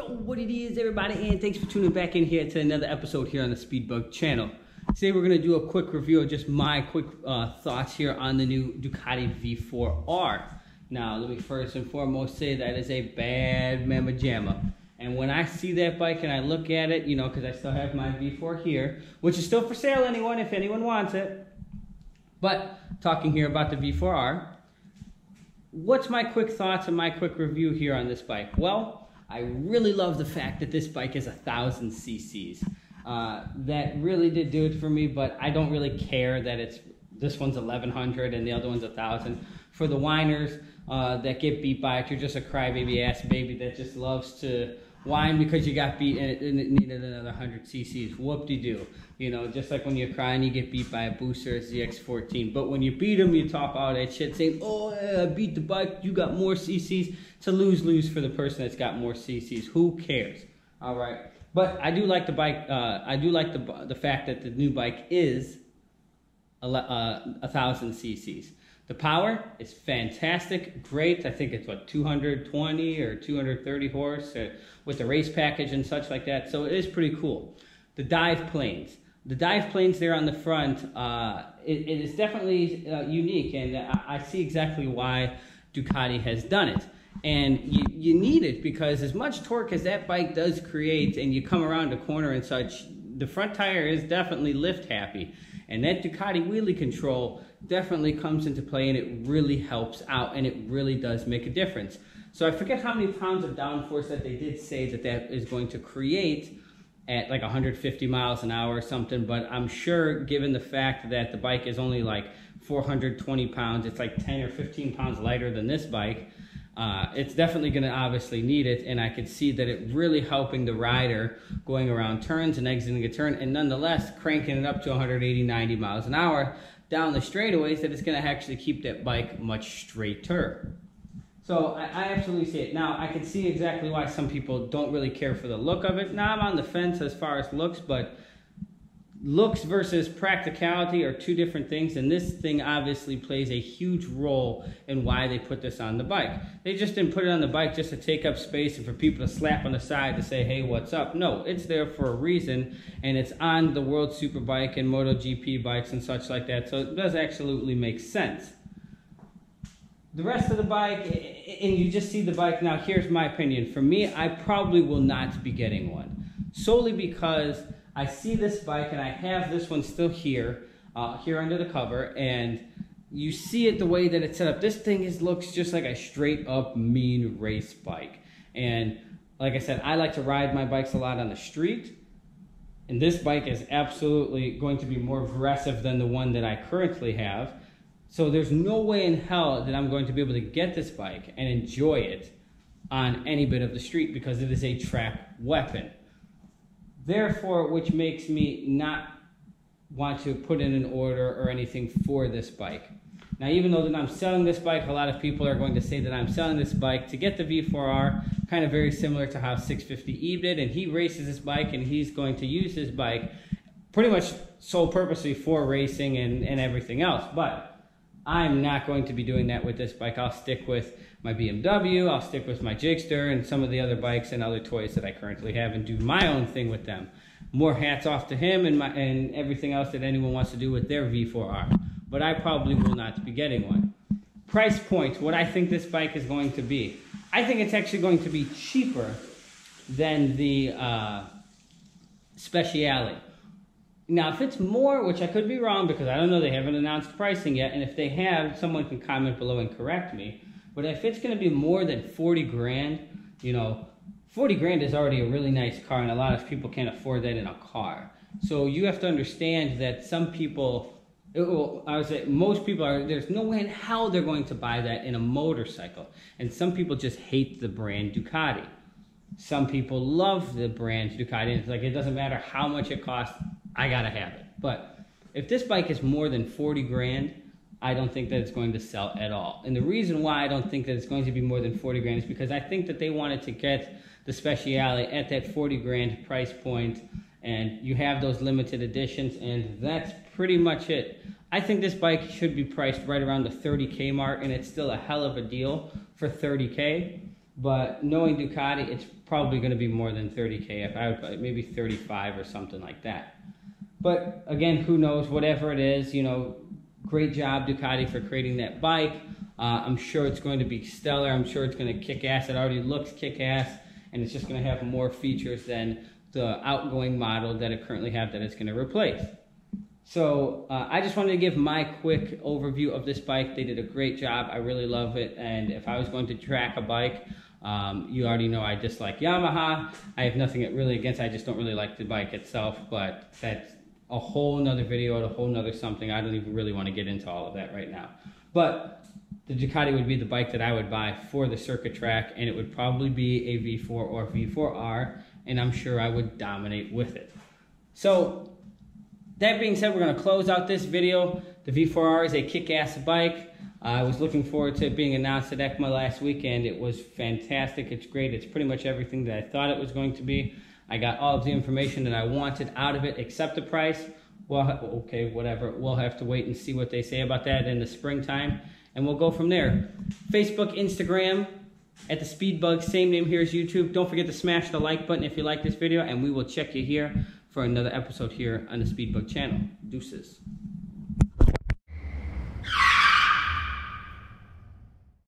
Yo, what it is, everybody, and thanks for tuning back in here to another episode here on the Speedbug channel. Today we're going to do a quick review of just my quick thoughts here on the new Ducati V4R. Now, let me first and foremost say that is a bad mamma jamma. And when I see that bike and I look at it, you know, because I still have my V4 here, which is still for sale, if anyone wants it. But talking here about the V4R, what's my quick thoughts and my quick review here on this bike? Well, I really love the fact that this bike is 1,000 cc's. That really did do it for me, but I don't really care that this one's 1,100 and the other one's 1,000. For the whiners that get beat by it, you're just a crybaby ass baby that just loves to whine because you got beat and it needed another 100 cc's. Whoop-de-doo. You know, just like when you're crying, you get beat by a Booster ZX14. But when you beat them, you talk all that shit saying, oh, I beat the bike, you got more cc's. It's a lose-lose for the person that's got more cc's. Who cares? All right. But I do like the bike. I do like the fact that the new bike is 1,000 cc's. The power is fantastic, great. I think it's what, 220 or 230 horse with the race package and such like that. So it is pretty cool. The dive planes. The dive planes there on the front, it is definitely unique, and I see exactly why Ducati has done it. And you need it because as much torque as that bike does create, and you come around a corner and such, the front tire is definitely lift happy. And that Ducati wheelie control definitely comes into play, and it really helps out, and it really does make a difference. So I forget how many pounds of downforce that they did say that is going to create at like 150 miles an hour or something, but I'm sure given the fact that the bike is only like 420 pounds, it's like 10 or 15 pounds lighter than this bike, it's definitely going to obviously need it, and I could see that it really helping the rider going around turns and exiting a turn, and nonetheless cranking it up to 180, 90 miles an hour down the straightaways, that it's going to actually keep that bike much straighter. So I absolutely see it. Now, I can see exactly why some people don't really care for the look of it. Now, I'm on the fence as far as looks, but looks versus practicality are two different things, and this thing obviously plays a huge role in why they put this on the bike. They just didn't put it on the bike just to take up space and for people to slap on the side to say, hey, what's up? No, it's there for a reason, and it's on the World Superbike and MotoGP bikes and such like that, so it does absolutely make sense. The rest of the bike, and you just see the bike now, here's my opinion. For me, I probably will not be getting one, solely because I see this bike, and I have this one still here, here under the cover, and you see it the way that it's set up. This thing looks just like a straight up mean race bike. And like I said, I like to ride my bikes a lot on the street, and this bike is absolutely going to be more aggressive than the one that I currently have. So there's no way in hell that I'm going to be able to get this bike and enjoy it on any bit of the street because it is a track weapon. Therefore, which makes me not want to put in an order or anything for this bike. Now, even though that I'm selling this bike, a lot of people are going to say that I'm selling this bike to get the V4R, kind of very similar to how 650E did, and he races this bike, and he's going to use this bike pretty much sole purposely for racing and everything else. But I'm not going to be doing that with this bike. I'll stick with my BMW, I'll stick with my Jigster and some of the other bikes and other toys that I currently have and do my own thing with them. More hats off to him and everything else that anyone wants to do with their V4R. But I probably will not be getting one. Price point, what I think this bike is going to be. I think it's actually going to be cheaper than the Speciale. Now, if it's more, which I could be wrong because I don't know, they haven't announced pricing yet, and if they have, someone can comment below and correct me. But if it's going to be more than 40 grand, you know, 40 grand is already a really nice car, and a lot of people can't afford that in a car. So you have to understand that some people, I would say most people are, there's no way in hell they're going to buy that in a motorcycle. And some people just hate the brand Ducati. Some people love the brand Ducati, and it's like, it doesn't matter how much it costs, I gotta have it. But if this bike is more than 40 grand, I don't think that it's going to sell at all. And the reason why I don't think that it's going to be more than 40 grand is because I think that they wanted to get the Speciale at that 40 grand price point, and you have those limited editions, and that's pretty much it. I think this bike should be priced right around the 30K mark, and it's still a hell of a deal for 30K. but knowing Ducati, it's probably going to be more than 30K. I would maybe 35 or something like that. But again, who knows? Whatever it is, you know, great job Ducati for creating that bike. I'm sure it's going to be stellar. I'm sure it's going to kick ass. It already looks kick ass, and it's just going to have more features than the outgoing model that it currently have that it's going to replace. So I just wanted to give my quick overview of this bike. They did a great job. I really love it. And if I was going to track a bike, you already know I dislike Yamaha. I have nothing really against it. I just don't really like the bike itself. But that's a whole nother video, a whole nother something. I don't even really want to get into all of that right now. But the Ducati would be the bike that I would buy for the circuit track. And it would probably be a V4 or V4R. And I'm sure I would dominate with it. So that being said, we're going to close out this video. The V4R is a kick-ass bike. I was looking forward to it being announced at EICMA last weekend. It was fantastic. It's great. It's pretty much everything that I thought it was going to be. I got all of the information that I wanted out of it, except the price. Well, okay, whatever. We'll have to wait and see what they say about that in the springtime, and we'll go from there. Facebook, Instagram, at the Speedbug, same name here as YouTube. Don't forget to smash the like button if you like this video, and we will check you here for another episode here on the Speedbug channel. Deuces.